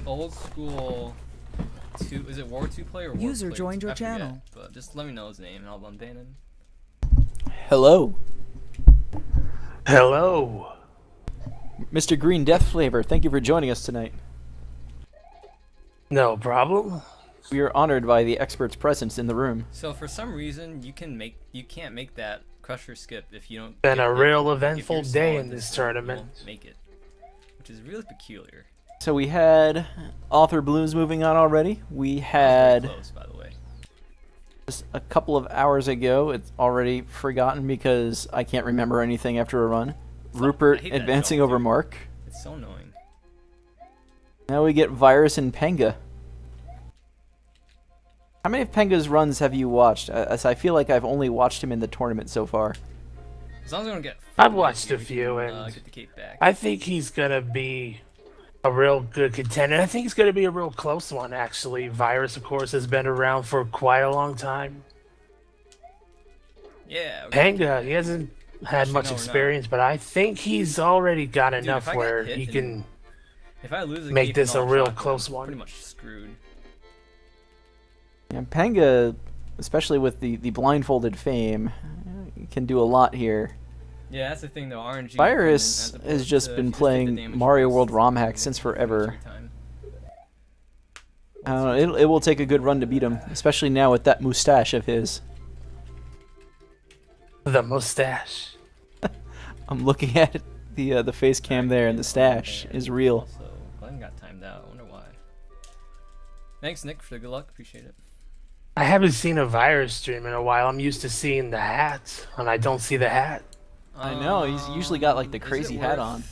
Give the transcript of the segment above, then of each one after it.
old school is it War 2 player or War User player? joined your I forget, channel. but just let me know his name and I'll unban him. Hello, Hello. Mr. Green Death Flavor. Thank you for joining us tonight. No problem. We are honored by the expert's presence in the room. So for some reason you can't make that crusher skip if you don't. Been a real if eventful you're day small in this you tournament. won't make it, which is really peculiar. So we had Author Blooms moving on already. We That was had very close, by the way. just a couple of hours ago. It's already forgotten because I can't remember anything after a run. Rupert I hate that advancing jump, over dude. Mark. It's so annoying. Now we get Virus and Panga. How many of Panga's runs have you watched? As I feel like I've only watched him in the tournament so far. As long as I don't get. I've watched here, a we few, can, and get the cape back. I think he's gonna be a real good contender. I think he's gonna be a real close one, actually. Virus, of course, has been around for quite a long time. Yeah. Okay. Panga, he hasn't had Actually, much no, we're not. experience, but I think he's already got Dude, enough if I get where hit he and can. If I lose the make cape this and a all real shotgun, close I'm one. pretty much screwed. And Panga, especially with the blindfolded fame, can do a lot here. Yeah, that's the thing though. RNG. Virus as has opposed just to been if you just take the playing damage Mario first, World ROM hack you since get the damage forever. every time. I don't know, it will take a good run to beat him, especially now with that mustache of his. The mustache. I'm looking at the face cam there, and the stash is real. Also, Glenn got timed out. I wonder why. Thanks, Nick, for the good luck. Appreciate it. I haven't seen a Virus stream in a while. I'm used to seeing the hat, and I don't see the hat. I know, he's usually got like the Is it crazy hat worth on.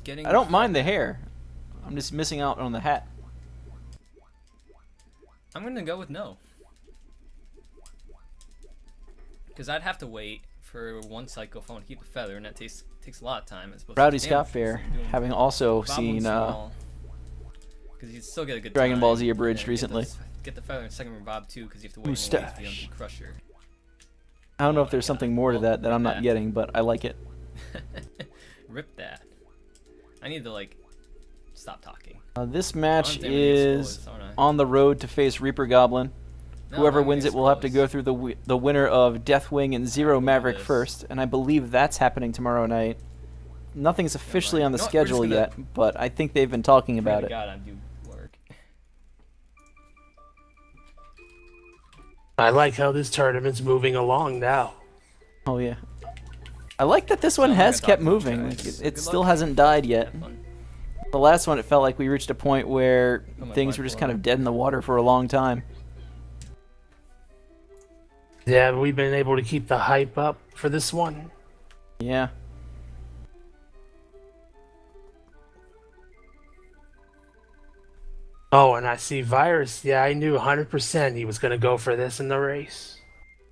Getting I don't mind the hair. I'm just missing out on the hat. I'm gonna go with no. Because I'd have to wait for one cycle phone to keep the feather, and that takes a lot of time. As opposed Rowdy to Scott damage, Fair, so doing having also Bob seen because you still get a good Dragon time, Ball Z and abridged then recently. Get the feather in second from Bob too, because you have to wait Mustache. to be on the crusher. I don't know Oh if there's my something God. more to Well, that I'm not that. getting, but I like it. Rip that. I need to like stop talking. This match I'm damn near is spoilers, aren't I? on the road to face Reaper Goblin. No, Whoever I'm wins gonna it will have to spoilers. go through the winner of Deathwing and Zero I'll do Maverick this. first, and I believe that's happening tomorrow night. Nothing's officially on the You know what, we're just schedule gonna- yet, but I think they've been talking Pray about to it. God, I do work. I like how this tournament's moving along now. Oh yeah. I like that this one I'm not has gonna kept talk much, moving. guys. It Good still luck. hasn't died yet. Have fun. The last one, it felt like we reached a point where Put my things were just blindfold kind on. of dead in the water for a long time. Yeah, we've been able to keep the hype up for this one. Yeah. Oh, and I see Virus. Yeah, I knew 100% he was going to go for this in the race.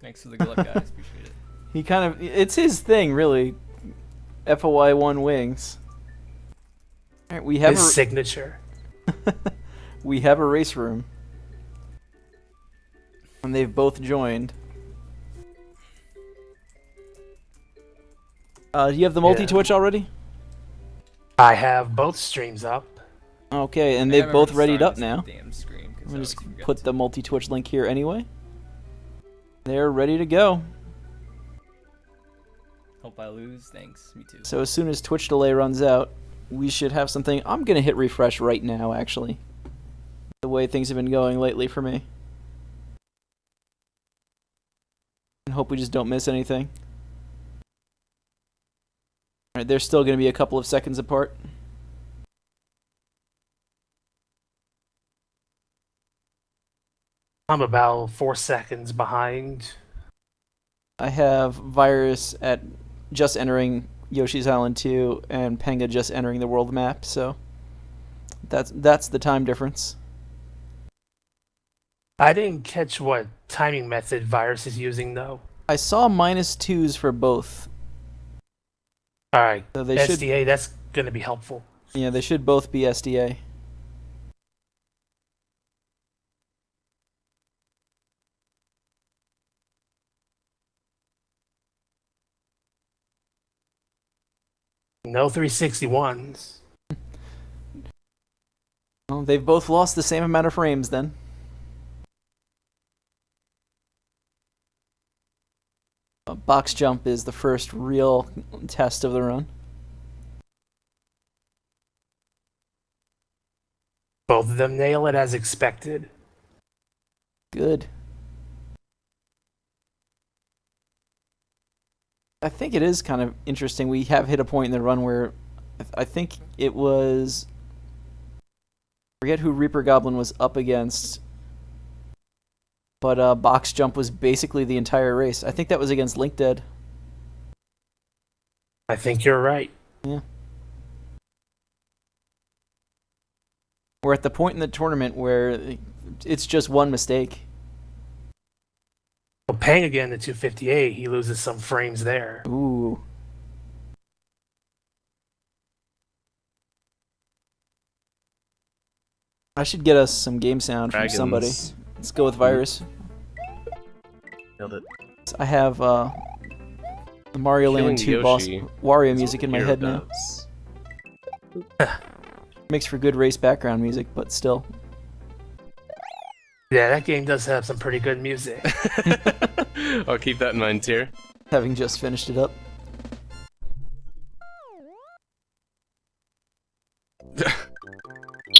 Thanks for the good luck, guys. Appreciate it. He kind of, it's his thing, really. FOI1 wings. All right, we have His signature. we have a race room. And they've both joined. Do you have the multi-twitch already? I have both streams up. Okay, and I they've remember both readied starting up this now. Damn screen, 'cause I'm I gonna just always forget put to. the multi-twitch link here anyway. They're ready to go. Hope I lose. Thanks. Me too. So as soon as Twitch delay runs out, we should have something. I'm gonna hit refresh right now, actually. The way things have been going lately for me. And hope we just don't miss anything. Alright, they're still gonna be a couple of seconds apart. I'm about 4 seconds behind. I have Virus at just entering Yoshi's Island 2 and Panga just entering the world map, so that's the time difference. I didn't catch what timing method Virus is using, though. I saw -2s for both. Alright, So they should, SDA, that's going to be helpful. yeah, they should both be SDA. No 361s. Well, they've both lost the same amount of frames then. Box jump is the first real test of the run. Both of them nail it as expected. Good. I think it is kind of interesting. We have hit a point in the run where I think it was... I forget who Reaper Goblin was up against, but box jump was basically the entire race. I think that was against Link Dead. I think you're right. Yeah. We're at the point in the tournament where it's just one mistake. Well, Pang again to 258, he loses some frames there. Ooh. I should get us some game sound from somebody. Let's go with Virus. Nailed it. I have the Mario Land 2 boss Wario music in my head now. Makes for good race background music, but still. Yeah, that game does have some pretty good music. I'll keep that in mind, Tier. Having just finished it up.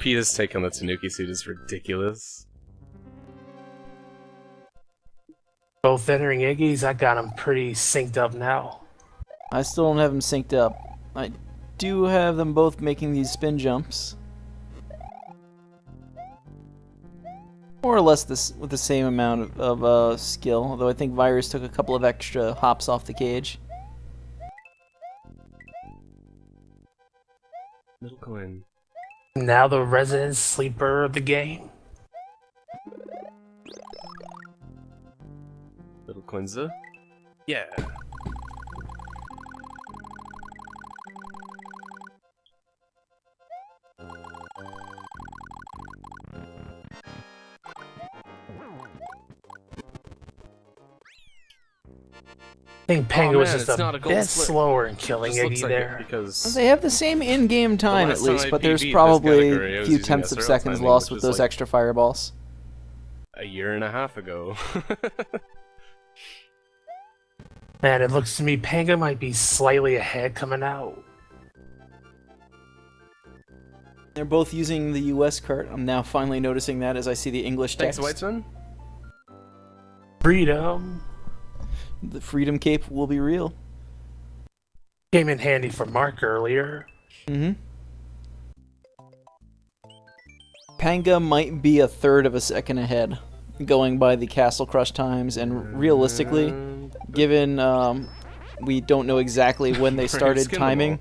Peta's take on the Tanuki suit is ridiculous. Both entering Iggy's, I got them pretty synced up now. I still don't have them synced up. I do have them both making these spin jumps. More or less this with the same amount of skill, although I think Virus took a couple of extra hops off the cage. Little coin. Now the resident sleeper of the game. Little Quinza. Yeah. I think Panga was man, just it's a not a gold bit split. slower in killing Just looks Iggy like there. it because They have the same in-game time last at least, time I but there's PB'd this probably category, I a was few using tenths of SRL seconds timing, lost which with was those like extra fireballs. a year and a half ago. Man, it looks to me Panga might be slightly ahead coming out. They're both using the US cart. I'm now finally noticing that as I see the English Thanks, text. Weitzman. Freedom The Freedom Cape will be real. came in handy for Mark earlier. Mm-hmm. Panga might be a third of a second ahead, going by the Castle Crush times, and realistically, given we don't know exactly when they started timing,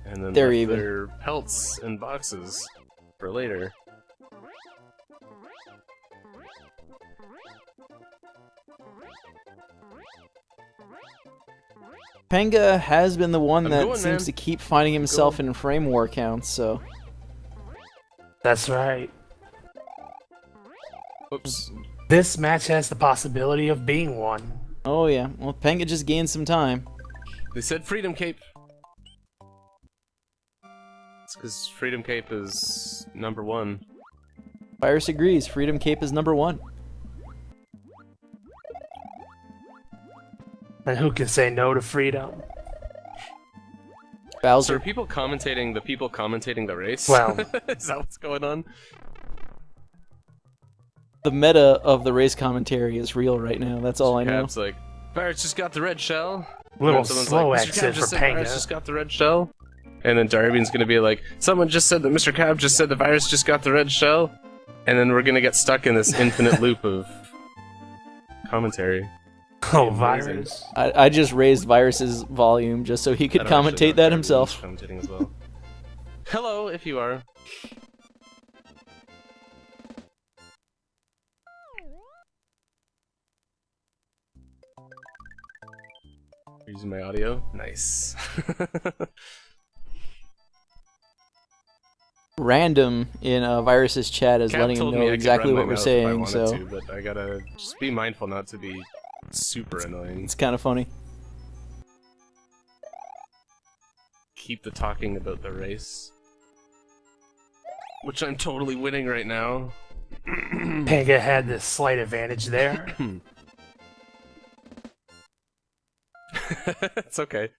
and then they're left even. their pelts and boxes for later. Panga has been the one I'm that going, seems man. to keep finding himself in frame war counts, so... That's right. Oops. This match has the possibility of being one. Oh yeah, well Panga just gained some time. They said Freedom Cape. It's because Freedom Cape is #1. Virus agrees, Freedom Cape is #1. And who can say no to freedom? So Bowser. are people commentating the race? Well- is that what's going on? The meta of the race commentary is real right now, that's all I know. Cap's like, Barrett's just got the red shell. Little And someone's slow like, Mr. exit Cab for just said Panga. Barrett's just got the red shell. And then Darby's gonna be like, someone just said that Mr. Cab just said the virus just got the red shell. And then we're gonna get stuck in this infinite loop of commentary. Oh, Amazing. virus. I just raised Virus's volume just so he could I don't actually know commentate if that Darby's himself. Commentating as well. Hello, if you are. Using my audio? Nice. Random in Virus's chat is Cap letting him told me know I could exactly run my what we're mouth if I saying, wanted so to, but I gotta just be mindful not to be super annoying. it's kind of funny. Keep the talking about the race. which I'm totally winning right now. Panga had this slight advantage there. It's okay.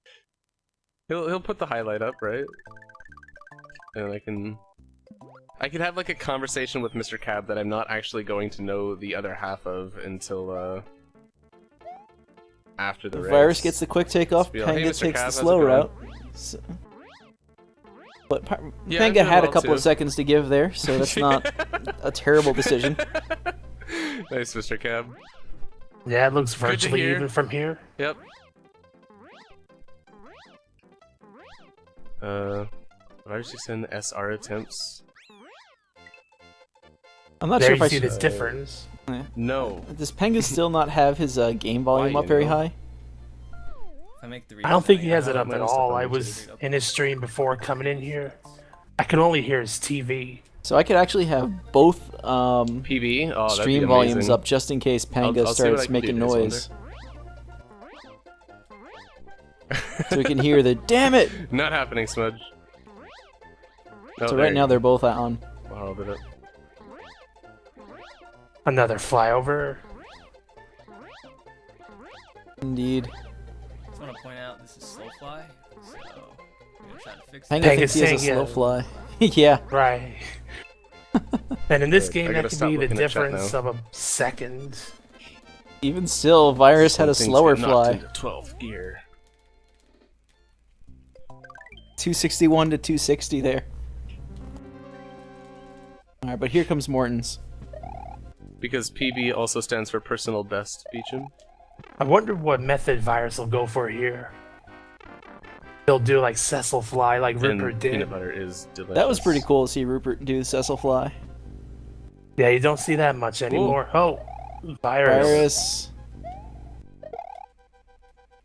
He'll put the highlight up, right? And I could have like a conversation with Mr. Cab that I'm not actually going to know the other half of until after the race. Virus gets the quick takeoff. Hey, Panga Mr. takes Cab, the how's it slow going? route. So, but Yeah, Panga I'm doing had a well, couple too. of seconds to give there, so that's not a terrible decision. Nice, Mr. Cab. Yeah, it looks to virtually hear. even from here. Yep. Virus just in SR attempts. I'm not There sure you if I see should. this difference. No. Does Panga still not have his game volume Why, up very you know? high? If I make the I don't think he has I it have up my at own stuff all. on I YouTube. was in his stream before coming in here. I could only hear his TV. So I could actually have both PB? Oh, that'd be stream volumes amazing. up just in case Panga I'll see what I starts can do making to this one noise. So we can hear the damn it! Not happening, Smudge. No, So there right now you they're both on. go. I'll hold it up. Another flyover. Indeed. I just want to point out this is slow fly, so I'm gonna try to fix it. Panga Panga's thinks he has a saying, slow yeah. fly. Yeah. Right. And in this Good. game, I that gotta could stop be the looking at chat difference now. of a second. Even still, Virus had a Some things slower get knocked fly. into 12th gear. 261 to 260 there. Alright, but here comes Morton's. Because PB also stands for personal best, Beecham. I wonder what method Virus will go for here. He'll do like Cecil Fly, like And Rupert did. peanut butter is delicious. That was pretty cool to see Rupert do the Cecil fly. Yeah, you don't see that much anymore. Oh, Virus. Virus.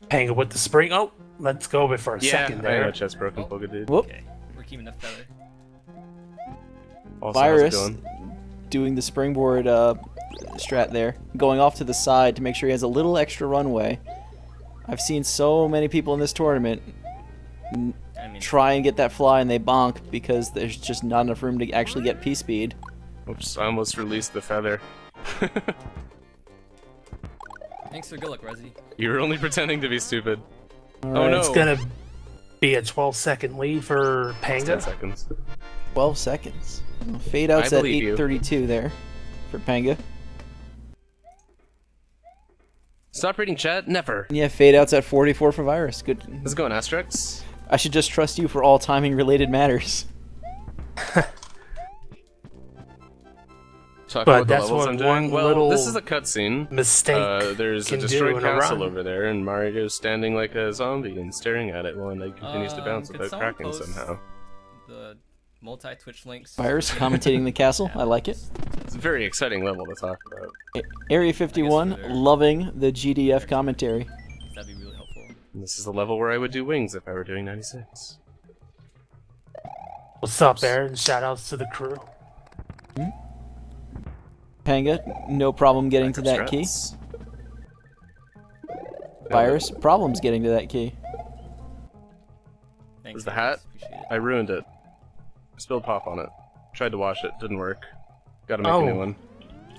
Panga with the spring. Oh, let's go with for a Yeah, second I know there. chest broken, Poga dude. Whoop. Okay, we're keeping the feather. Also, how's it Virus going? doing the springboard strat there. Going off to the side to make sure he has a little extra runway. I've seen so many people in this tournament I mean, try and get that fly and they bonk because there's just not enough room to actually get P-speed. Oops, I almost released the feather. thanks for good luck, Resi. You were only pretending to be stupid. Alright, Oh no! It's gonna be a 12-second lead for It's Panga. 10 seconds. 12 seconds. Fade out's I at believe you. 8:32 there for Panga. Stop reading chat? Never. Yeah, fade out's at 44 for Virus. Good. How's it going, Asterix? I should just trust you for all timing related matters. Talk But about the that's levels what I'm one doing. Well, little this is a cutscene. Mistake There's a can do destroyed in a castle run. over there, and Mario's standing like a zombie and staring at it while it continues to bounce Could without someone cracking post somehow. The multi-Twitch links. Virus commentating the castle. I like it. It's a very exciting level to talk about. Area 51, we're there. loving the GDF commentary. That'd be really helpful. And this is the level where I would do wings if I were doing 96. What's up, Aaron? Shoutouts to the crew. Panga, no problem getting to that key. Strats. Virus, problems getting to that key. Thanks, Was the guys. hat? Appreciate it. I ruined it. Spilled pop on it. Tried to wash it, didn't work. Gotta make a new Oh. one.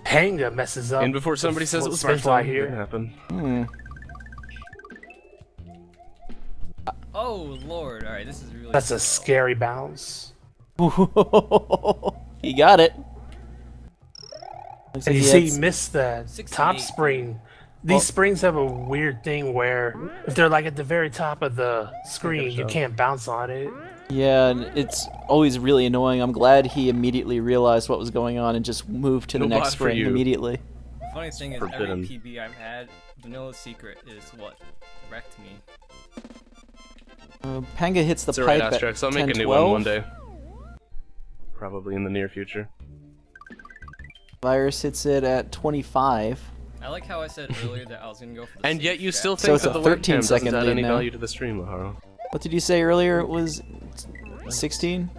Panga messes up. And before somebody says it was Spin my fly fault, it here. didn't happen. Hmm. Oh lord! All right, this is really. That's a slow. scary bounce. He got it. Looks And like you he see, had he missed the 68. top spring. These springs have a weird thing where if they're like at the very top of the screen, you can't bounce on it. Yeah, and it's always really annoying. I'm glad he immediately realized what was going on and just moved to the No next bot for spring you. immediately. The funny thing is, forbidden. every PB I've had, Vanilla Secret is what wrecked me. Panga hits the It's alright, pipe at Asterix. I'll make a 10-12. new one day. Probably in the near future. Virus hits it at 25. I like how I said earlier that I was gonna go for the. And safe yet you strat. still So think it's that a the 13 webcam second doesn't add lead any now. value to the stream, Maharo. What did you say earlier? It was 16?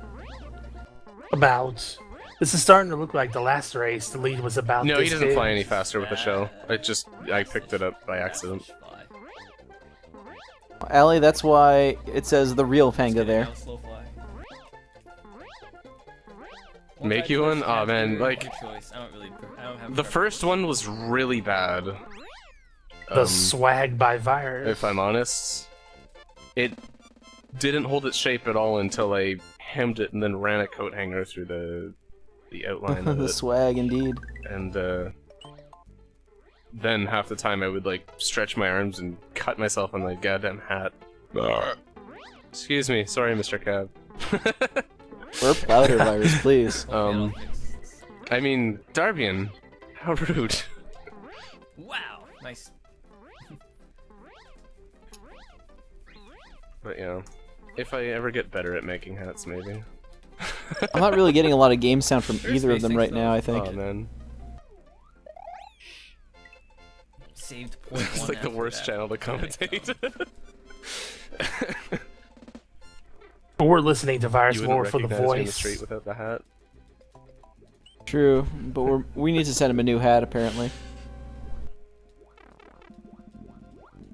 About. This is starting to look like the last race. The lead was about. No, this he doesn't big. fly any faster with the shell. I picked it up by accident. Fly. Allie, that's why it says the real Panga Just kidding, there. that was slow fly. Make you one? Oh man, like choice. I don't have the first one was really bad. The swag by Virus. If I'm honest, it didn't hold its shape at all until I hemmed it and then ran a coat hanger through the outline of The it. swag, indeed. And then half the time I would like stretch my arms and cut myself on the goddamn hat. Excuse me, sorry, Mr. Cab. Burp louder, Virus, please. I mean, Darbian, how rude. Wow, nice. But yeah, if I ever get better at making hats, maybe. I'm not really getting a lot of game sound from There's either of them spacing right stuff. now, I think. Oh man, Saved point it's one like the after worst that. channel to There we commentate. But we're listening to Virus You more wouldn't for the recognize me in the voice. street without the hat. True, but we need to send him a new hat, apparently.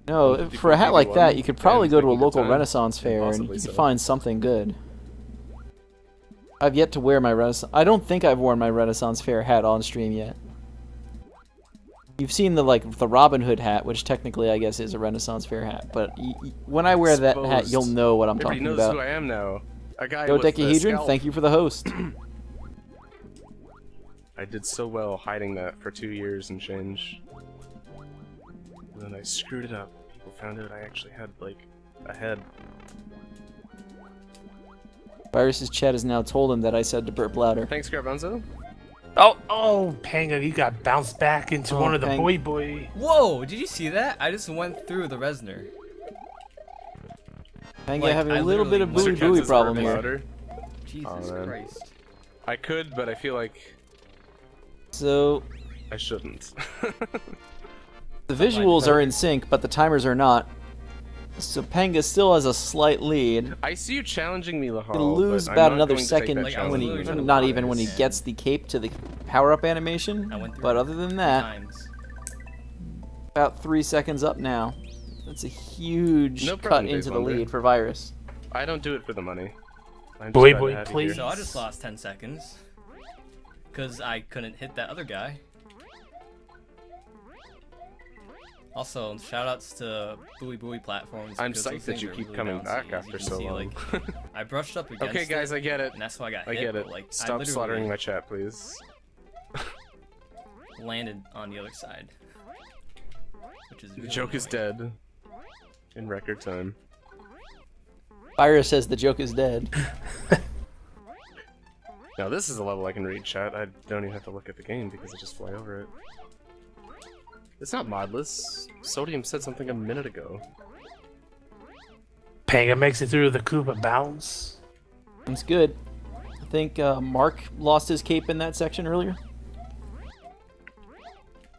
No, for a hat like that, you could probably go to a local Renaissance fair and you could find something good. I've yet to wear my Renaissance... I don't think I've worn my Renaissance fair hat on stream yet. You've seen the Robin Hood hat, which technically I guess is a Renaissance fair hat, but when I wear that hat, you'll know what I'm Everybody talking knows about. who I am now. A guy Yo, with the Decahedron, scalp. thank you for the host. I did so well hiding that for 2 years and change. And then I screwed it up. People found out I actually had, like, a head. Virus's chat has now told him that I said to burp louder. Thanks, Garbanzo. Oh, Panga, you got bounced back into one of the Panga. boy. Whoa, did you see that? I just went through the Resner. Panga Like, having I a little bit of literally buoy Kansas problem burping here. louder. Jesus man. Christ. I could, but I feel like So, I shouldn't. the visuals are in sync, but the timers are not. So Panga still has a slight lead. I see you challenging me, Lahal. He'll lose but I'm about not another going to take second that Like, I challenge. when was literally not trying to even when he rise. gets the cape to the power-up animation. I went through But it other than that, times. about 3 seconds up now. That's a huge No cut problem, into Dave the Wonder. lead for Virus. I don't do it for the money. I'm just Boy, glad to boy, have you please. here. So I just lost 10 seconds. Because I couldn't hit that other guy. Also, shoutouts to Buoy Buoy platforms. I'm because psyched those that things you are keep really coming bouncy, back as you after can so see, long. Like, I brushed up against Okay, guys, it, I get it. and that's why I got I hit. get it. But, like, I Stop literally slaughtering my chat, please. landed on the other side. Which is The really joke is annoying. dead. In record time. Virus says the joke is dead. Now this is a level I can read chat. I don't even have to look at the game because I just fly over it. It's not modless. Sodium said something a minute ago. Panga makes it through the Koopa bounce. That's good. I think Mark lost his cape in that section earlier.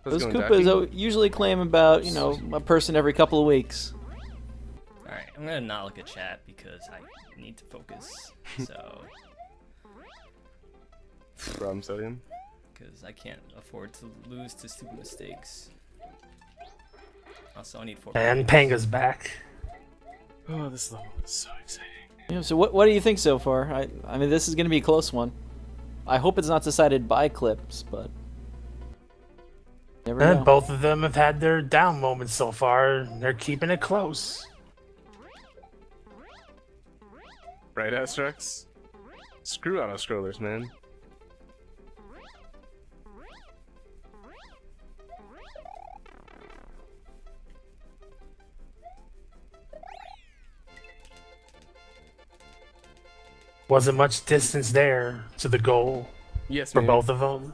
How's Those it going, Koopas Daffy? usually claim about, a person every couple of weeks. Alright, I'm gonna not look at chat because I need to focus. So, Problem, Sodium. because I can't afford to lose to stupid mistakes. Also, I need 4 And Panga's back. Oh, this level is so exciting. Yeah, so what do you think so far? I mean, this is going to be a close one. I hope it's not decided by clips, but never And know. both of them have had their down moments so far. They're keeping it close. Right, Astrax? Screw auto-scrollers, man. Wasn't much distance there to the goal Yes, for man. both of them.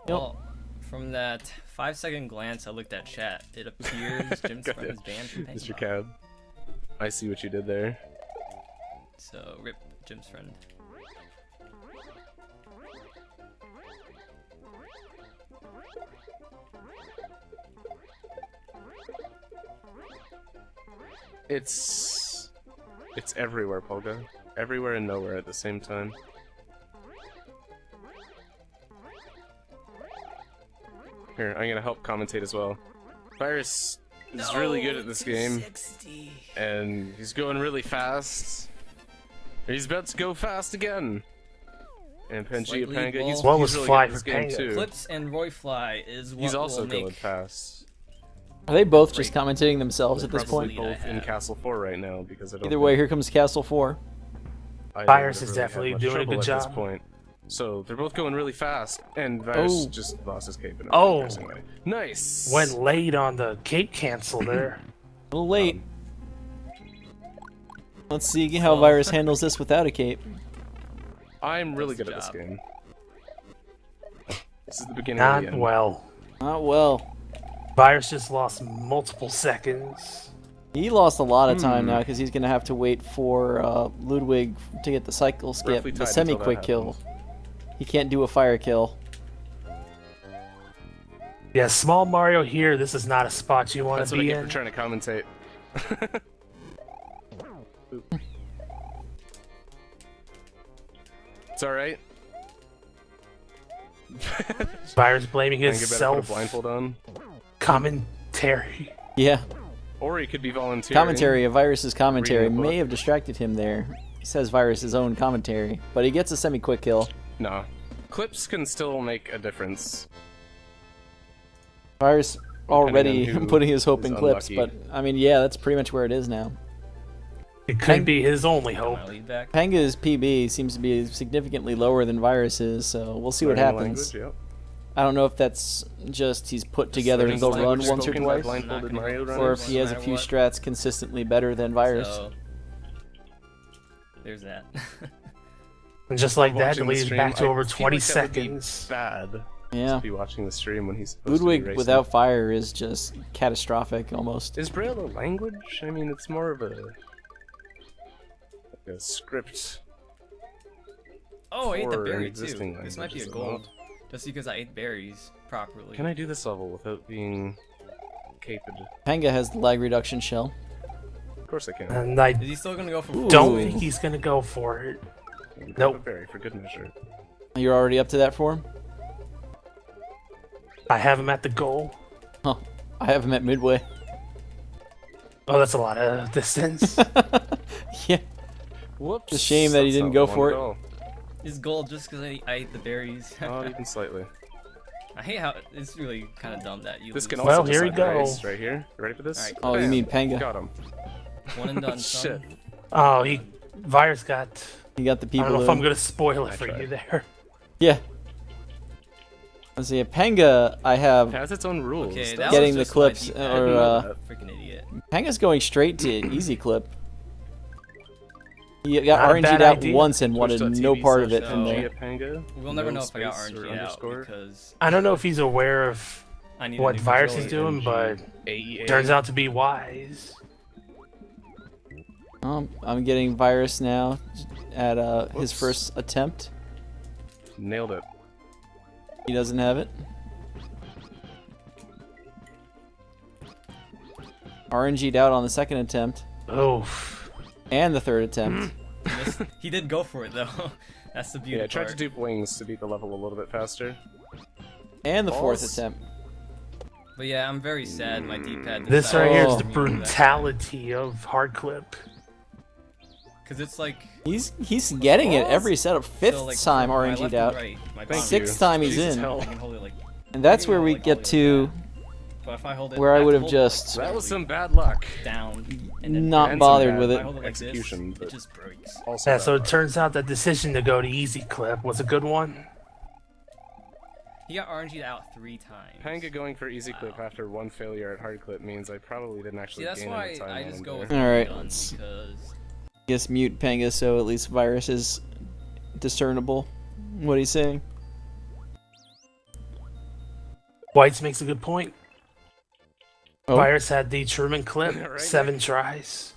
Well, from that 5-second glance I looked at chat, it appears Jim's friend is banned from Panga. Mr. Cab. I see what you did there. So, rip Jim's friend. It's everywhere, Polga. Everywhere and nowhere at the same time. Here, I'm gonna help commentate as well. Virus is really good at this game, 260. and he's going really fast. He's about to go fast again. And Pangea Slight lead Panga, ball. he's What was really fly good in this for game Panga? too. Clips and Roy Fly is what He's also will going make fast. Are they both just commentating themselves They're at this probably point? point? both I in have. Castle 4 right now because I don't Either way, here comes Castle 4. either Virus would is really have definitely much doing a trouble good at this job. point. So they're both going really fast, and Virus Oh. just lost his cape in a Oh. really embarrassing way. Nice. Went late on the cape cancel there. A little late. Let's see how Virus handles this without a cape. I'm really Nice good at this job. game. This is the beginning of the Not end. well. Not well. Virus just lost multiple seconds. He lost a lot of time now because he's going to have to wait for Ludwig to get the cycle skip, Roughly the tied until semi-quick that kill. happens. He can't do a fire kill. Yeah, small Mario here. This is not a spot you want That's to what I be get in. for trying to commentate. It's alright. Virus blaming Panga better put a himself. blindfold on. Commentary. Yeah. Or he could be volunteering. Commentary, a Virus's commentary Reading a book. may have distracted him there. He says Virus's own commentary, but he gets a semi-quick kill. No. Clips can still make a difference. Virus already Depending on who putting his hope is in clips, unlucky. but I mean, yeah, that's pretty much where it is now. It could be his only hope. My lead back. Panga's PB seems to be significantly lower than Virus's, so we'll see what Learning happens. language, yep. I don't know if that's just he's put together learning the the run language once or spoken by twice, blindfolded Not gonna Mario help or runners. if he has a No few matter strats consistently better than Virus. So, there's that. And just like that, Watching the leads stream, back to I over feel 20 like that would be seconds. Bad. Yeah. To be watching the stream when he's supposed to be Ludwig racing. without fire is just catastrophic almost. Is Braille a language? I mean, it's more of like a script. Oh, I ate the For an berry too. existing This might be a language, gold. Just because I ate berries properly. Can I do this level without being caped? Panga has the lag reduction shell. Of course I can. And I Is he still gonna go for Ooh. don't Ooh. think he's gonna go for it. Grab Nope. a berry for good measure. You're already up to that for him? I have him at the goal. Huh. I have him at midway. Oh, that's a lot of distance. Yeah. Whoops. It's a shame that he That's didn't not go what I for it. wanted His gold just because I ate the berries. at all. Not even slightly. I hate how it's really kind of dumb that you. This can lose. also Well, here we decide the go. race right here. You ready for this? Alright, Oh, you Bam. mean Panga. Got him. One and done. Shit. son. Oh, Virus got. You got the I people. don't know if I'm gonna spoil it for tried. you there. Yeah. Let's see. Panga, I have. It has its own rules. Okay, doesn't that it? Getting was the just my clips, D-pad. or, Freaking idiot. Panga's going straight to easy clip. He got Not a RNG'd bad out idea. oned and wanted no part of it from so- there. Panga. We'll never No know if I got space or RNG out underscore. because I don't know if he's aware of I need a what new Virus is controller. doing, but AEA. turns out to be wise. I'm getting Virus now at his Whoops. first attempt. Nailed it. He doesn't have it. RNG'd out on the second attempt Oh, and the third attempt. He did go for it though. That's the beauty Yeah, I tried part. to dupe wings to beat the level a little bit faster. And the fourth Balls. attempt. But yeah, I'm very sad my D-pad. this right here is Oh. the brutality of hard clip. Because it's like He's getting it every setup. Fifth so, like, time from my RNG'd left out. and right, my Thank bottom, Sixth you. time he's Jesus in. hell. I can hold it like. And that's maybe where I'll, we like, get hold it to like that. But if I hold it, where I have would to have hold it just That was some bad luck. down. And then not and some bothered bad with if I it. hold it like execution, this, but- it just breaks. Also Yeah, bad so it luck. turns out that decision to go to easy clip was a good one. He got RNG'd out 3 times. Panga going for easy clip Wow. after one failure at hard clip means I probably didn't See, actually that's gain why any time I on just him go there. with Alright, done let's- because Guess mute Panga so at least Virus is discernible what he's saying. Whites makes a good point. Oh. Virus had the Truman clip, Right, 7 Nick? tries.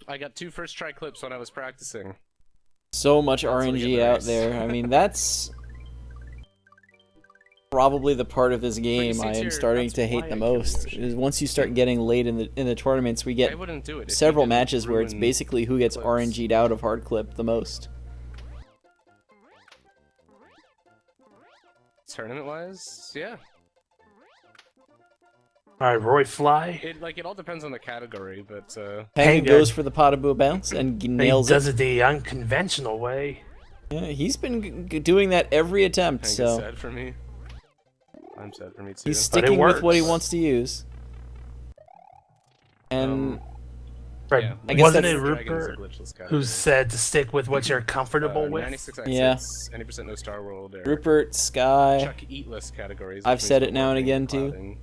I got 2 first try clips when I was practicing. So much That's what I RNG get out the there. I mean, that's probably the part of this game see, I am Tyr, starting that's to hate why the I kill most. Yoshi. Is once you start getting late in the tournaments, we I get wouldn't do it. if he several didn't matches where it's ruin basically who gets clips. RNG'd out of hard clip the most. Tournament-wise, yeah. Alright, Roy Fly. It all depends on the category, but Panga Panga. goes for the pot of boo bounce and He nails does it. it the unconventional way. Yeah, he's been doing that every attempt, Panga's so sad for me. I'm sad for me too. he's sticking with what he wants to use. And Right. Yeah, I guess Wasn't that's- it Rupert who said to stick with what you're comfortable with? 96 Yeah. exits, 90% no Star World. Or Rupert, Sky. Chuck Eatless categories. I've said it now and again too.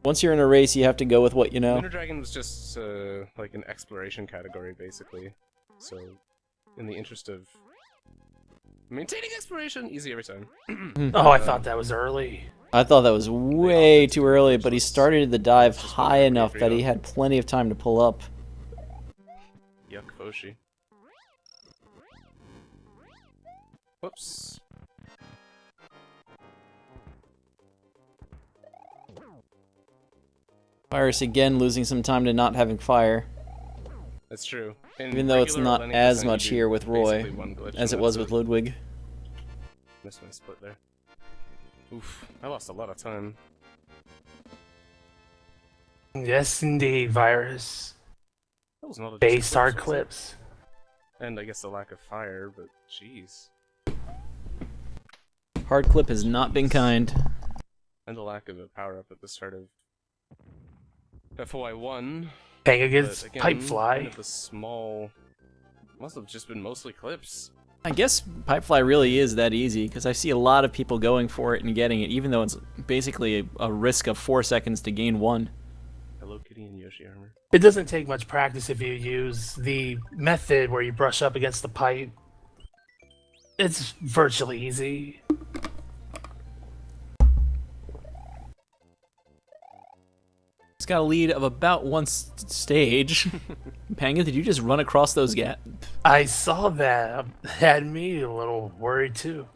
Once you're in a race, you have to go with what you know. Lunar Dragon was just like an exploration category, basically. So, in the interest of maintaining exploration, easy every time. Oh, I thought that was early. I thought that was way too early, but he started the dive high enough that he had plenty of time to pull up. Yuck, Foshi. Whoops. Virus again losing some time to not having fire, That's true. In even though it's regular not Lenny as percent, much you do here with Roy basically one glitch as it and was that's with Ludwig. Missed my split there. Oof, I lost a lot of time. Yes, indeed, Virus. That was not a Based our was it? clips. And I guess the lack of fire, but jeez. Hard clip has not been kind. And the lack of a power-up at the start of FOI1. Panga gets But again, pipe kind fly. of the small... Must have just been mostly clips. I guess Pipefly really is that easy, because I see a lot of people going for it and getting it, even though it's basically a risk of 4 seconds to gain 1. Hello Kitty and Yoshi armor. It doesn't take much practice if you use the method where you brush up against the pipe. It's virtually easy. It's got a lead of about one stage. Panga, did you just run across those gaps? I saw that. Had me a little worried too.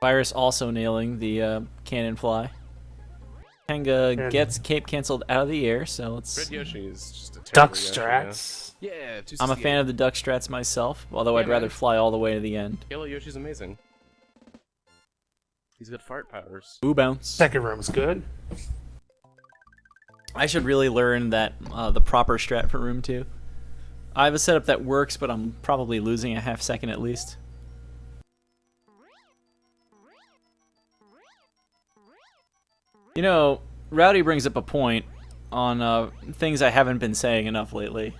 Virus also nailing the cannon fly. Panga And- gets cape canceled out of the air, so it's... Red Yoshi is just a terrible Duck Yoshi, strats. Yeah, just I'm a the fan of the duck strats myself, although Yeah, I'd rather man. fly all the way to the end. Yellow Yoshi's amazing. He's got fart powers. Ooh, bounce. Second room's good. I should really learn that the proper strat for room 2. I have a setup that works, but I'm probably losing a half second at least. You know, Rowdy brings up a point on things I haven't been saying enough lately.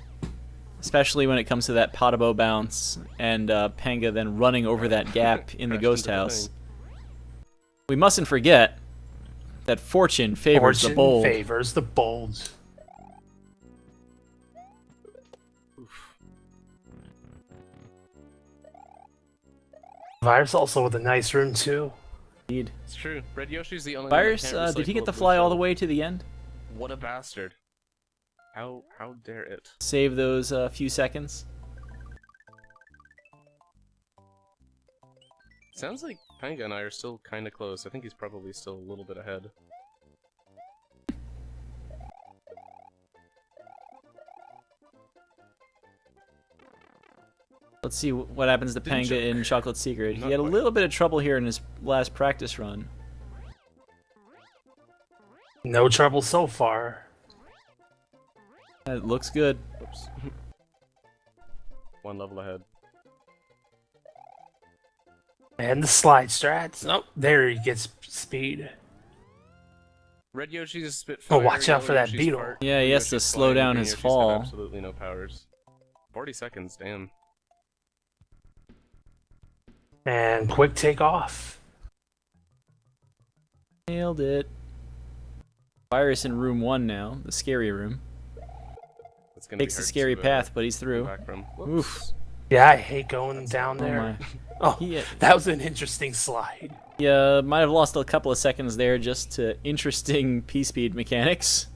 Especially when it comes to that Potabo bounce and Panga then running over that gap in the Crashed ghost into the house. thing. We mustn't forget that fortune favors the Fortune bold. favors the bold. Virus also with a nice room too. Indeed. It's true. Red Yoshi's the only Virus, one that can't did he get recycle the a blue fly all the shell. way to the end? What a bastard. How dare it? Save those few seconds. Sounds like Panga and I are still kind of close. I think he's probably still a little bit ahead. Let's see what happens to Didn't Panga choke. in Chocolate Secret. Not He had a quite. little bit of trouble here in his last practice run. No trouble so far. It looks good. Oops. One level ahead. And the slide strats. Oh, there he gets speed. Red Yoshi's spit Oh, fire, watch out for yellow that Yoshi's beetle. fart, Yeah, he blue has to Yoshi's slow flying, down green his Yoshi's fall. got absolutely no powers. 40 seconds, damn. And quick takeoff. Nailed it. Virus in room 1 now, the scary room. It's gonna Takes be the hard scary to, path, but he's come through. back from. Oof. Whoops. Yeah, I hate going down Oh there. my. Oh, He, that was an interesting slide. might have lost a couple of seconds there just to interesting P-speed mechanics.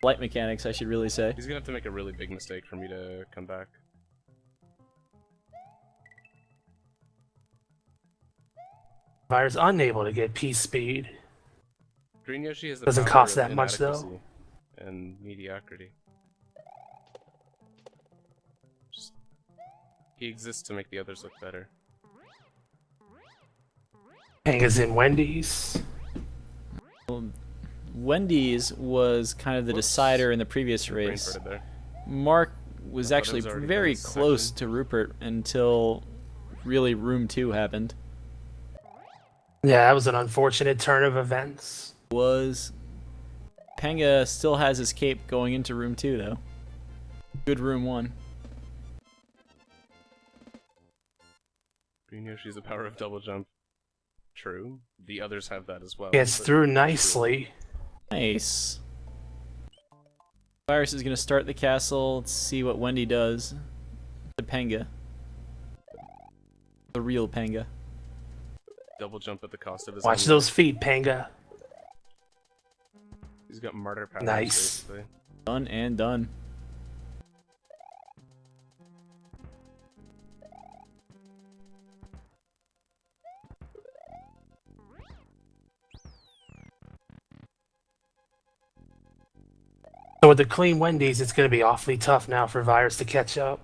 Flight mechanics, I should really say. He's gonna have to make a really big mistake for me to come back. Virus unable to get P speed. Green Yoshi has the Doesn't power cost of that much, though. inadequacy and mediocrity. Just, he exists to make the others look better. Panga's in Wendy's. Wendy's was kind of the Whoops. decider in the previous Brain race. farted there. Mark was I thought it actually was already very done close section. to Rupert until really Room 2 happened. Yeah, that was an unfortunate turn of events. Was Panga still has his cape going into Room 2 though. Good Room 1. Green Yoshi's the power of double jump. True. The others have that as well. Gets but through true. nicely. Nice. Virus is gonna start the castle. Let's see what Wendy does. The Panga. The real Panga. Double jump at the cost of his Watch own those life. feet, Panga. He's got martyr powers, Nice. basically. Done and done. So with the clean Wendy's, it's going to be awfully tough now for Virus to catch up.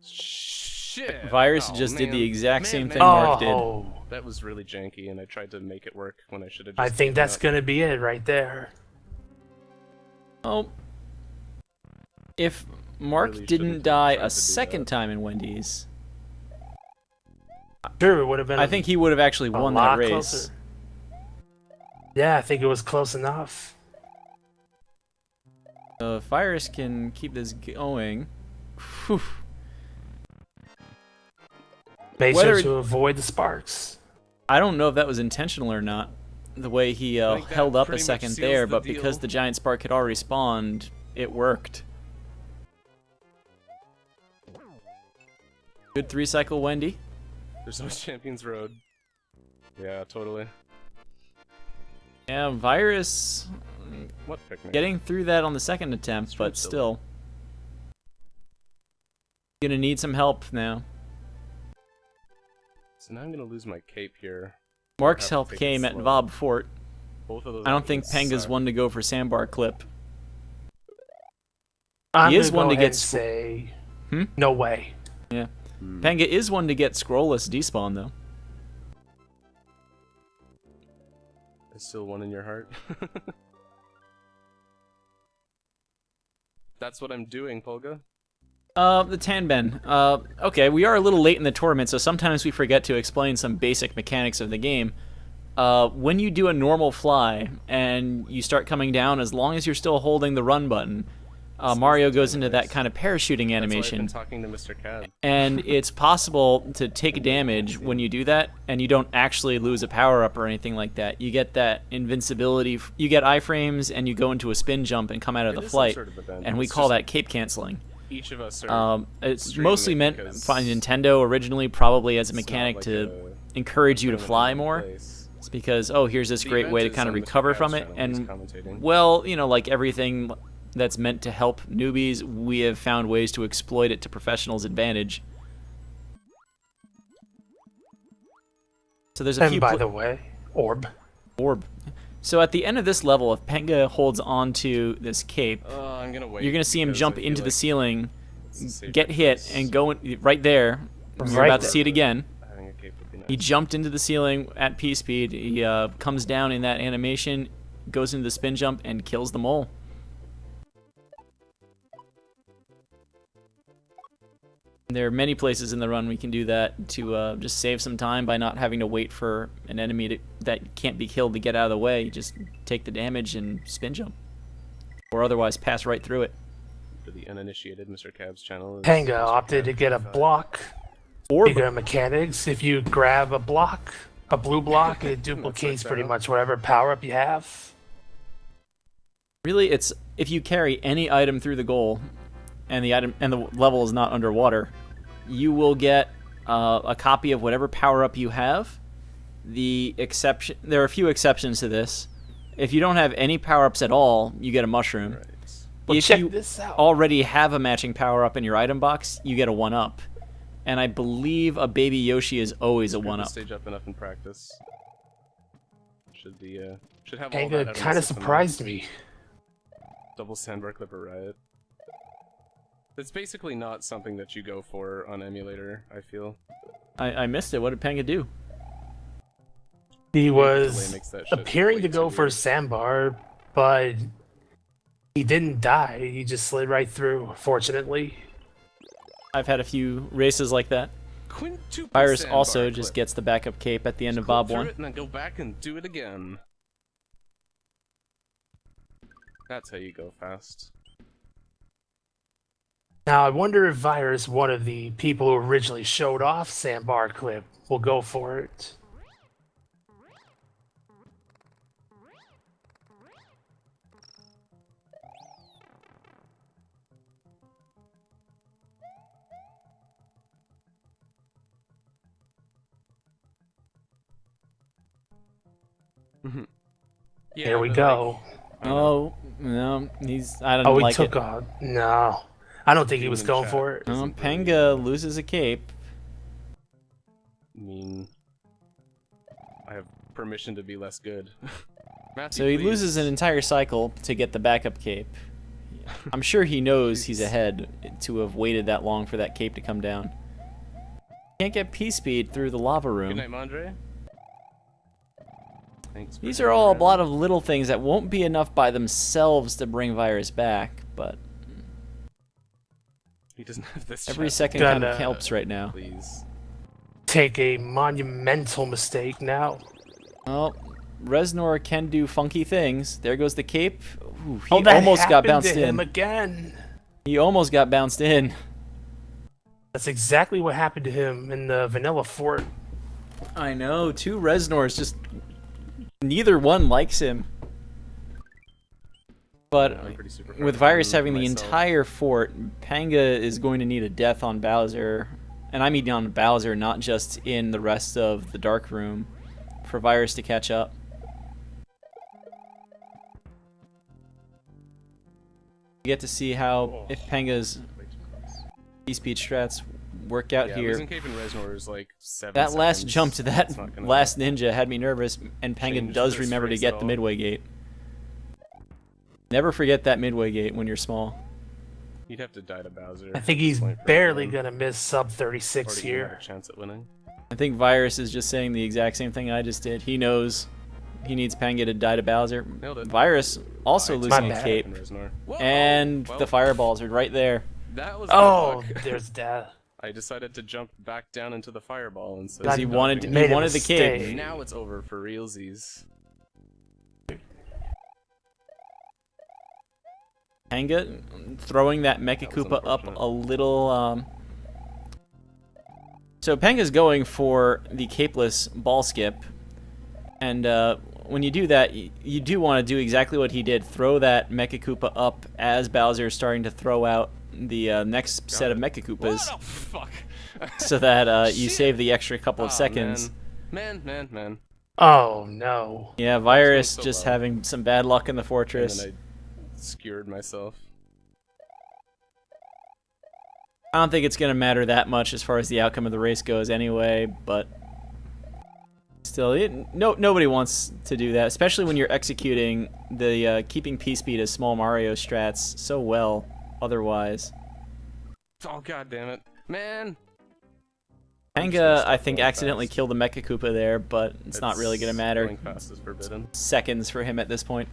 Shit! Virus Oh, just did the man. exact same Man, thing man. Mark did. Oh, That was really janky, and I tried to make it work when I should have just I think given that's up. going to be it right there. Oh. If Mark Really shouldn't didn't have die tried a to do second that. time in Wendy's, Sure, it would have been I think he would have actually a won lot that race. closer. Yeah, I think it was close enough. If Virus can keep this going, whew, Made Whether sure it- to avoid the sparks. I don't know if that was intentional or not, the way he I think that held up a pretty much second seals there, the but because deal. the giant spark had already spawned, it worked. Good 3-cycle Wendy. There's no Champions Road. Yeah, totally. Yeah, Virus What picnic? getting through that on the second attempt, It's but road silly. still. Gonna need some help now. So now I'm gonna lose my cape here. Mark's Have to help take it came at slow. Vob Fort. Both of those I don't think options Panga's suck. one to go for Sandbar Clip. I'm He is gonna one go to ahead get and sc- say, Hmm? no way. Hmm. Panga is one to get scrollless despawn though. There's still one in your heart. That's what I'm doing, Polga. The Tanben. Okay, we are a little late in the tournament, so sometimes we forget to explain some basic mechanics of the game. When you do a normal fly and you start coming down, as long as you're still holding the run button, Mario goes into that kind of parachuting That's why I've animation. been talking to Mr. Cad. And it's possible to take damage when you do that, and you don't actually lose a power-up or anything like that. You get that invincibility, you get iframes, and you go into a spin jump and come out of It the is some flight, sort of event. and we It's call just that cape canceling. Each of us are. It's streaming mostly it meant because by Nintendo originally, probably as a it's not mechanic like to a encourage you to permanent fly in more. place. It's because, oh, here's this The great event way to is kind of on Mr. recover Cad's from it, channel, he's and commentating. well, you know, like everything that's meant to help newbies, we have found ways to exploit it to professionals' advantage. So there's a And few by the way, orb. orb. So at the end of this level, if Panga holds on to this cape, I'm gonna wait. you're gonna see him because jump I feel into the like ceiling, it's a safer get hit, choice. and go in, right there. You're Right about to there. see it again. Having a cape would be nice. He jumped into the ceiling at P speed. He comes down in that animation, goes into the spin jump, and kills the mole. There are many places in the run we can do that to just save some time by not having to wait for an enemy that can't be killed to get out of the way. You just take the damage and spin jump. Or otherwise pass right through it. For the uninitiated, Mr. Cab's channel is Panga Mr. opted to Cab get a 55. block. Or Speaking of mechanics, if you grab a block, a blue block, it duplicates pretty down. much whatever power up you have. really, it's if you carry any item through the goal, and the item and the level is not underwater, you will get a copy of whatever power up you have. There are a few exceptions to this. If you don't have any power ups at all, you get a mushroom. Right. Well, If check you this out. already have a matching power up in your item box, you get a 1-up. And I believe a baby Yoshi is always a Screwed the 1-up. stage up enough in practice. Should be should have all Panga that. kind of surprised me. Double sandbar clipper riot. It's basically not something that you go for on emulator, I feel. I missed it. What did Panga do? He delay was makes that shit appearing way to too go for weird. Sandbar, but He didn't die. He just slid right through, fortunately. I've had a few races like that. Quintuple Virus sandbar also just clip. gets the backup cape at the end of Clip Bob through 1. it and then go back and do it again. That's how you go fast. Now, I wonder if Virus, one of the people who originally showed off Sandbar Clip, will go for it. Yeah, Here we but, go. Like, Oh, no, I don't Oh, he like took it. off. No. I don't think he was Human going chat for it. isn't Panga really, loses a cape. I mean, I have permission to be less good. Matthew, So he please. loses an entire cycle to get the backup cape. I'm sure he knows he's ahead to have waited that long for that cape to come down. Can't get P-Speed through the lava Good room. night, Mondre. Thanks. These are all a lot of little things that won't be enough by themselves to bring Virus back, but He doesn't have this. every chat. second kind of Gonna- helps right now. Please. Take a monumental mistake now. Oh, Reznor can do funky things. There goes the cape. Ooh, he Oh, that almost got happened bounced to him in. again. He almost got bounced in. That's exactly what happened to him in the Vanilla Fort. I know, two Reznors, just neither one likes him. But I'm pretty super with hard Virus on having the myself. entire fort, Panga is going to need a death on Bowser. And I mean on Bowser, not just in the rest of the Dark Room, for Virus to catch up. You get to see how, if Panga's E-Speed strats work out Yeah, here. losing Cape and Reznor is like 7 That last seconds. jump to that It's not gonna last ninja had me nervous, and Panga change does this remember to race get at the all. midway gate. Never forget that midway gate when you're small. You'd have to die to Bowser. I think at this he's point for barely everyone. gonna miss sub Or 36 to even have here. a chance at winning. I think Virus is just saying the exact same thing I just did. He knows he needs Panga to die to Bowser. Nailed it. Virus also I took losing My a bad. cape. and Reznor. Whoa! And Well, the fireballs are right there. that was Oh, good luck. there's that. I decided to jump back down into the fireball instead. Because of he I wanted jumping he made a wanted the cape. mistake. Now it's over for realsies. Panga throwing that Mecha That was Koopa up unfortunate. a little. So Panga's going for the capeless ball skip, and when you do that, you do want to do exactly what he did: throw that Mecha Koopa up as Bowser is starting to throw out the next set of Mecha Koopas, What the fuck? so that you Shit. save the extra couple of Aw, seconds. Man. Oh, no. Yeah, Virus so just well. having some bad luck in the And fortress. then I skewered myself. I don't think it's going to matter that much as far as the outcome of the race goes anyway, but still, nobody wants to do that, especially when you're executing the keeping P-Speed as Small Mario strats so well otherwise. Oh god damn it. Man! Panga, I think, going accidentally fast. killed the Mecha Koopa there, but it's not really going to matter. Going fast is forbidden. Seconds for him at this point.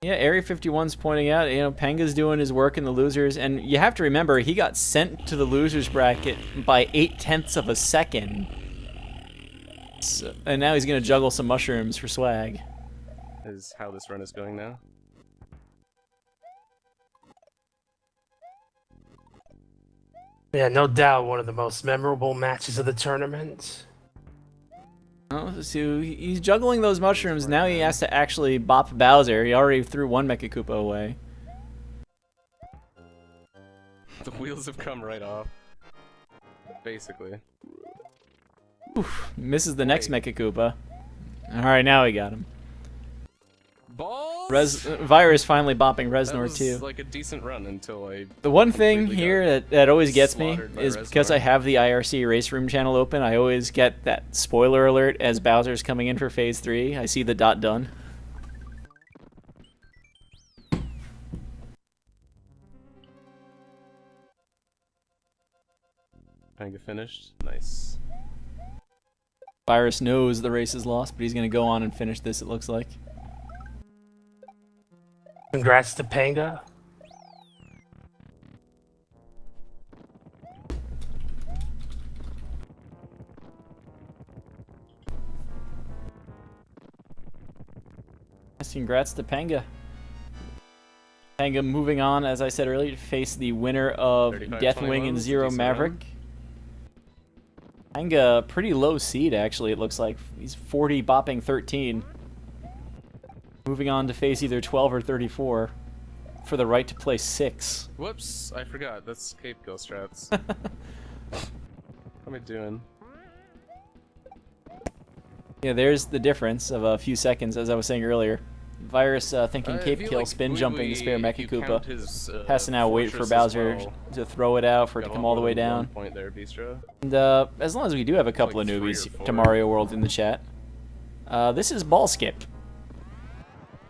Yeah, Area 51's pointing out, Panga's doing his work in the losers, and you have to remember, he got sent to the losers bracket by 0.8 of a second. So, and now he's going to juggle some mushrooms for swag. Is how this run is going now. Yeah, no doubt one of the most memorable matches of the tournament. Oh, so he's juggling those mushrooms, now he has to actually bop Bowser. He already threw one Mecha Koopa away. The wheels have come right off. Basically. Misses the next Mecha Koopa. Alright, now he got him. Balls! Virus finally bopping That Reznor was too. like a decent run until I The one thing completely here got that always gets me slaughtered by is because Reznor. I have the IRC Race Room channel open, I always get that spoiler alert as Bowser's coming in for Phase 3. I see the dot done. Panga finished. Nice. Virus knows the race is lost, but he's going to go on and finish this, it looks like. Congrats to Panga. Congrats to Panga. Panga moving on, as I said earlier, to face the winner of Deathwing and Zero Maverick. Panga, pretty low seed, actually, it looks like. He's 40, bopping 13. Moving on to face either 12 or 34 for the right to play 6. Whoops, I forgot. That's Cape Ghost Strats. What am I doing? Yeah, there's the difference of a few seconds, as I was saying earlier. Virus thinking Cape Kill, like spin jumping to spare Mecha Koopa. Has to now wait for Bowser to throw it out for it to come all the way down. Point there, Bistro. And as long as we do have a couple of newbies to Mario World in the chat, this is Ball Skip.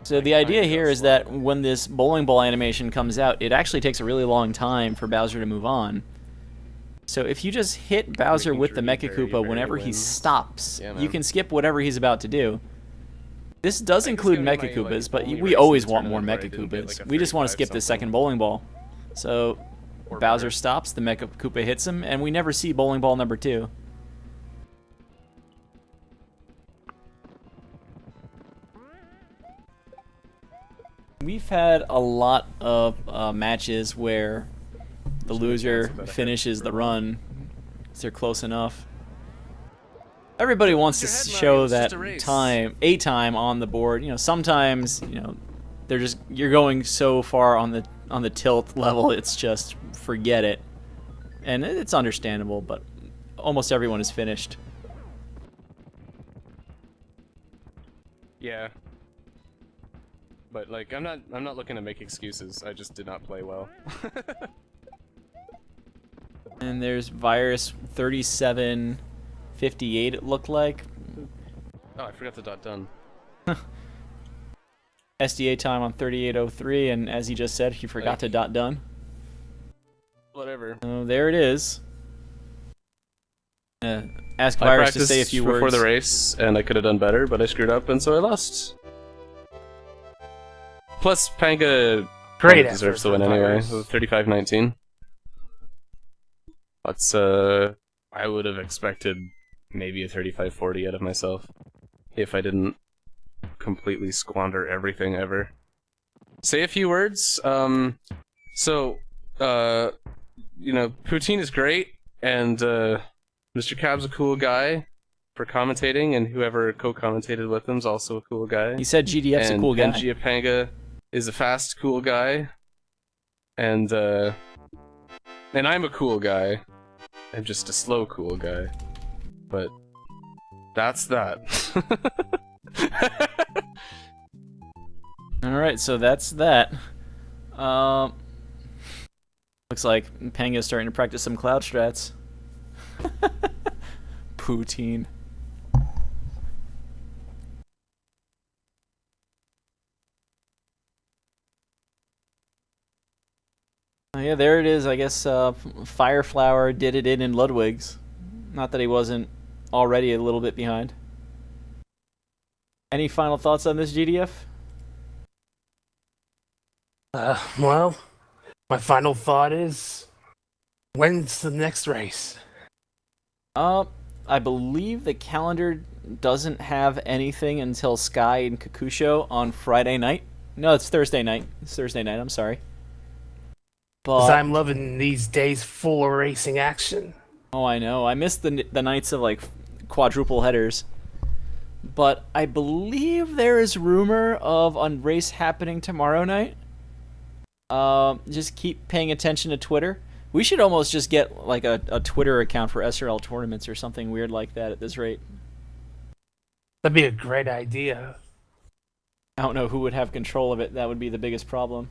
So the idea here is that when this bowling ball animation comes out, it actually takes a really long time for Bowser to move on. So if you just hit Bowser with the Mecha Koopa whenever he stops, you can skip whatever he's about to do. This does include Mecha Koopas, but we always want more Mecha Koopas. We just want to skip the second bowling ball. So Bowser stops, the Mecha Koopa hits him, and we never see bowling ball number 2. We've had a lot of matches where the loser finishes the run because they're close enough. Everybody wants to show that time on the board. You know, sometimes, you know, you're going so far on the tilt level, it's just forget it. And it's understandable, but almost everyone is finished. Yeah. But like I'm not looking to make excuses. I just did not play well. And there's Virus 3758 it looked like. Oh, I forgot the dot done. SDA time on 3803, and as he just said, he forgot to dot done. Whatever. Oh, there it is. Ask Virus to say a few words before the race, and I could have done better, but I screwed up, and so I lost. Plus, Panga deserves to win anyway, 35-19. That's, I would have expected maybe a 35-40 out of myself, if I didn't completely squander everything ever. Say a few words, you know, Poutine is great, and, Mr. Cab's a cool guy for commentating, and whoever co-commentated with him is also a cool guy. He said GDF's a cool guy. And Panga is a fast, cool guy, and I'm a cool guy. I'm just a slow, cool guy. But that's that. Alright, so that's that. Looks like Panga's starting to practice some cloud strats. Poutine. Oh, yeah, there it is. I guess Fireflower did it in Ludwig's. Not that he wasn't already a little bit behind. Any final thoughts on this, GDF? Well, my final thought is, when's the next race? I believe the calendar doesn't have anything until Sky and Kakusho on Friday night. No, it's Thursday night. It's Thursday night, I'm sorry. Because I'm loving these days full of racing action. Oh, I know. I missed the nights of, like, quadruple headers. But I believe there is rumor of a race happening tomorrow night. Just keep paying attention to Twitter. We should almost just get, like, a Twitter account for SRL tournaments or something weird like that at this rate. That'd be a great idea. I don't know who would have control of it. That would be the biggest problem.